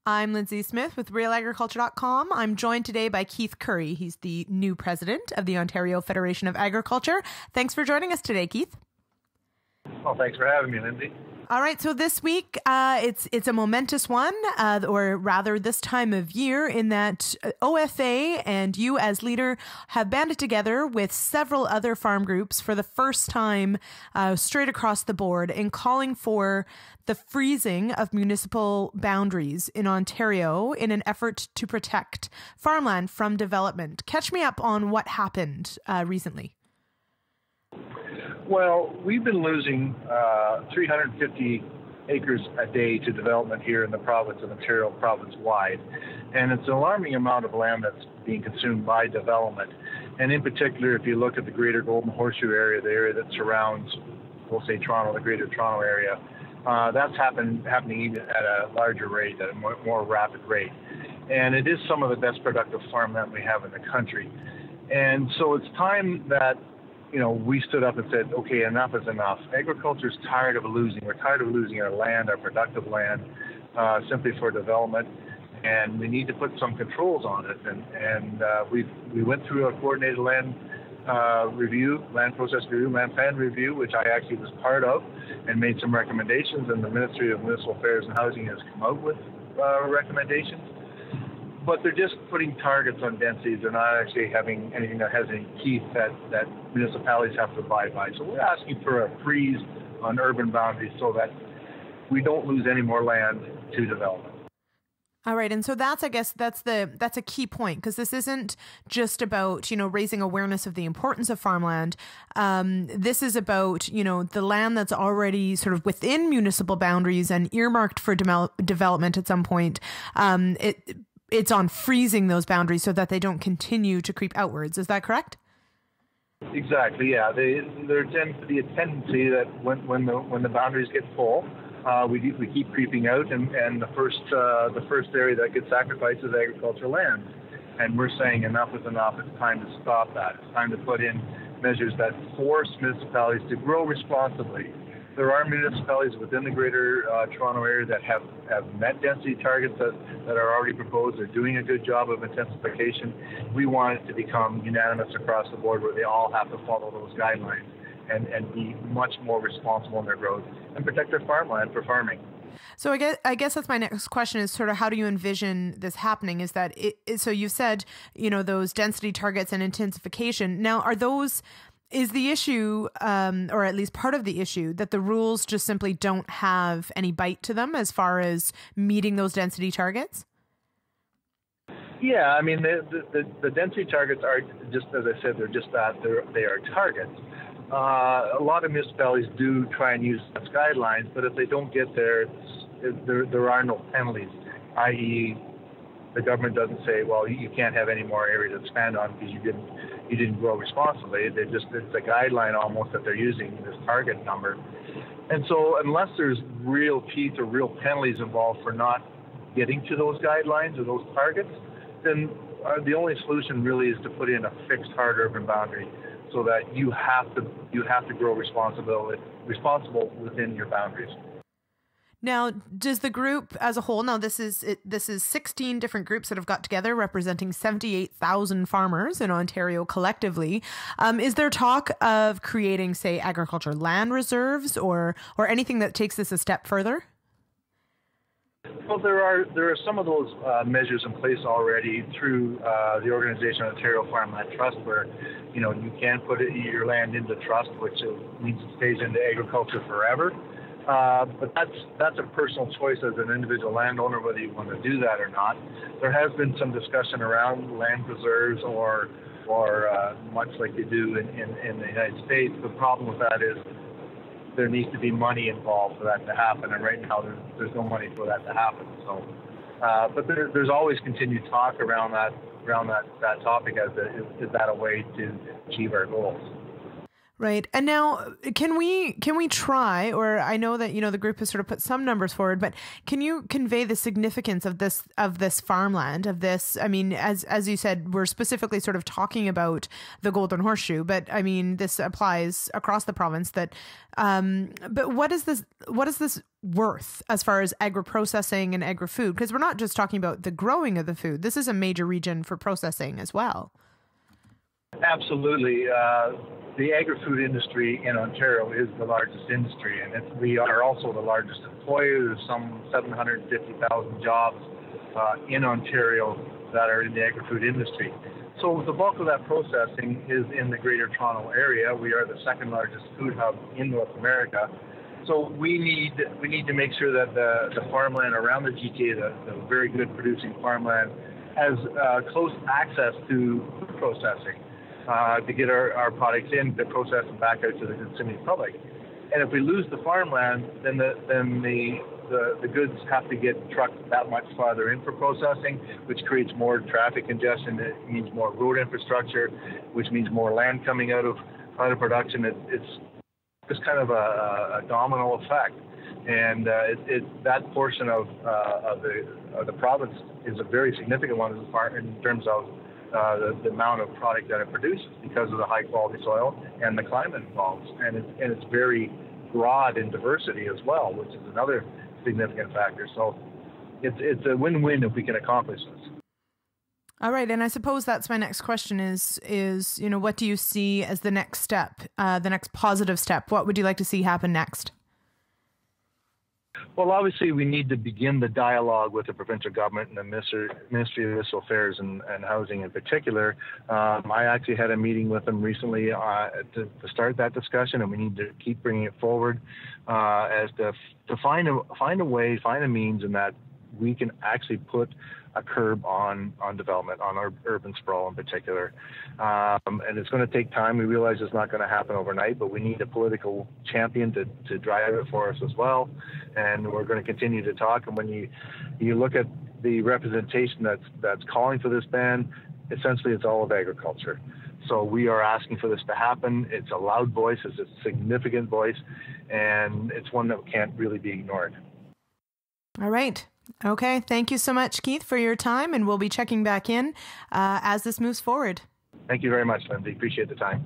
I'm Lindsay Smith with RealAgriculture.com. I'm joined today by Keith Currie. He's the new president of the Ontario Federation of Agriculture. Thanks for joining us today, Keith. Well, thanks for having me, Lindsay. All right, so this week, it's a momentous one, or rather this time of year, in that OFA and you as leader have banded together with several other farm groups for the first time straight across the board in calling for the freezing of municipal boundaries in Ontario in an effort to protect farmland from development. Catch me up on what happened recently. Well, we've been losing 350 acres a day to development here in the province of Ontario, province-wide. And it's an alarming amount of land that's being consumed by development. And in particular, if you look at the greater Golden Horseshoe area, the area that surrounds, we'll say Toronto, the greater Toronto area, that's happening even at a larger rate, at a more rapid rate. And it is some of the best productive farmland we have in the country. And so it's time that we stood up and said, okay, enough is enough. Agriculture is tired of losing. We're tired of losing our land, our productive land, simply for development. And we need to put some controls on it. And we went through a coordinated land review, land process review, land plan review, which I actually was part of, and made some recommendations. And the Ministry of Municipal Affairs and Housing has come out with recommendations. But they're just putting targets on densities. They're not actually having anything that has any teeth that municipalities have to abide by. So we're asking for a freeze on urban boundaries so that we don't lose any more land to development. All right. And so that's a key point, because this isn't just about, raising awareness of the importance of farmland. This is about, the land that's already sort of within municipal boundaries and earmarked for development at some point. It's on freezing those boundaries so that they don't continue to creep outwards. Is that correct? Exactly. Yeah. There tends to be a tendency that when the boundaries get full, we keep creeping out, and the first area that gets sacrificed is agricultural land. And we're saying enough is enough. It's time to stop that. It's time to put in measures that force municipalities to grow responsibly. There are municipalities within the greater Toronto area that have met density targets that are already proposed. They're doing a good job of intensification. We want it to become unanimous across the board, where they all have to follow those guidelines and be much more responsible in their growth and protect their farmland for farming. So I guess that's my next question, is sort of how do you envision this happening? Is that so you've said, those density targets and intensification. Now, is the issue, or at least part of the issue, that the rules just simply don't have any bite to them as far as meeting those density targets? Yeah, I mean, the density targets are just, as I said, they're just that. They are targets. A lot of municipalities do try and use such guidelines, but if they don't get there, there are no penalties, i.e., the government doesn't say, well, you can't have any more area to expand on because you didn't grow responsibly. It's a guideline almost that they're using, this target number. And so unless there's real teeth or real penalties involved for not getting to those guidelines or those targets, then the only solution really is to put in a fixed hard urban boundary so that you have to grow responsible within your boundaries. Now, does the group as a whole, now this is 16 different groups that have got together representing 78,000 farmers in Ontario collectively. Is there talk of creating, say, agriculture land reserves or anything that takes this a step further? Well, there are some of those measures in place already through the organization Ontario Farmland Trust, where you can put your land into trust, which means it stays into agriculture forever. But that's a personal choice as an individual landowner, whether you want to do that or not. There has been some discussion around land reserves or much like they do in the United States. The problem with that is there needs to be money involved for that to happen, and right now there's no money for that to happen. So, but there's always continued talk around that topic is that a way to achieve our goals? Right. And now can we try, or I know that, the group has sort of put some numbers forward, but can you convey the significance of this farmland, of this? I mean, as you said, we're specifically sort of talking about the Golden Horseshoe, but I mean, this applies across the province but what is this worth as far as agri-processing and agri-food? Because we're not just talking about the growing of the food. This is a major region for processing as well. Absolutely. The agri-food industry in Ontario is the largest industry, and we are also the largest employer. There's some 750,000 jobs in Ontario that are in the agri-food industry. So the bulk of that processing is in the Greater Toronto area. We are the second largest food hub in North America. So we need to make sure that the farmland around the GTA, the very good producing farmland, has close access to food processing. To get our products in, to process them back out to the consuming public. And if we lose the farmland, then the goods have to get trucked that much farther in for processing, which creates more traffic congestion. It means more road infrastructure, which means more land coming out of production. It's just kind of a domino effect. And that portion of the province is a very significant one in terms of the amount of product that it produces because of the high quality soil and the climate involved. And it's very broad in diversity as well, which is another significant factor. So it's a win-win if we can accomplish this. All right. And I suppose that's my next question is, what do you see as the next step, the next positive step? What would you like to see happen next? Well, obviously, we need to begin the dialogue with the provincial government and the Ministry of Municipal Affairs and Housing in particular. I actually had a meeting with them recently to start that discussion, and we need to keep bringing it forward as to find a way, find a means in that we can actually put a curb on development, on our urban sprawl in particular. And it's going to take time. We realize it's not going to happen overnight, but we need a political champion to drive it for us as well. And we're going to continue to talk. And when you look at the representation that's calling for this ban, essentially it's all of agriculture. So we are asking for this to happen. It's a loud voice, it's a significant voice, and it's one that can't really be ignored. All right. Okay. Thank you so much, Keith, for your time, and we'll be checking back in as this moves forward. Thank you very much, Lindsay. Appreciate the time.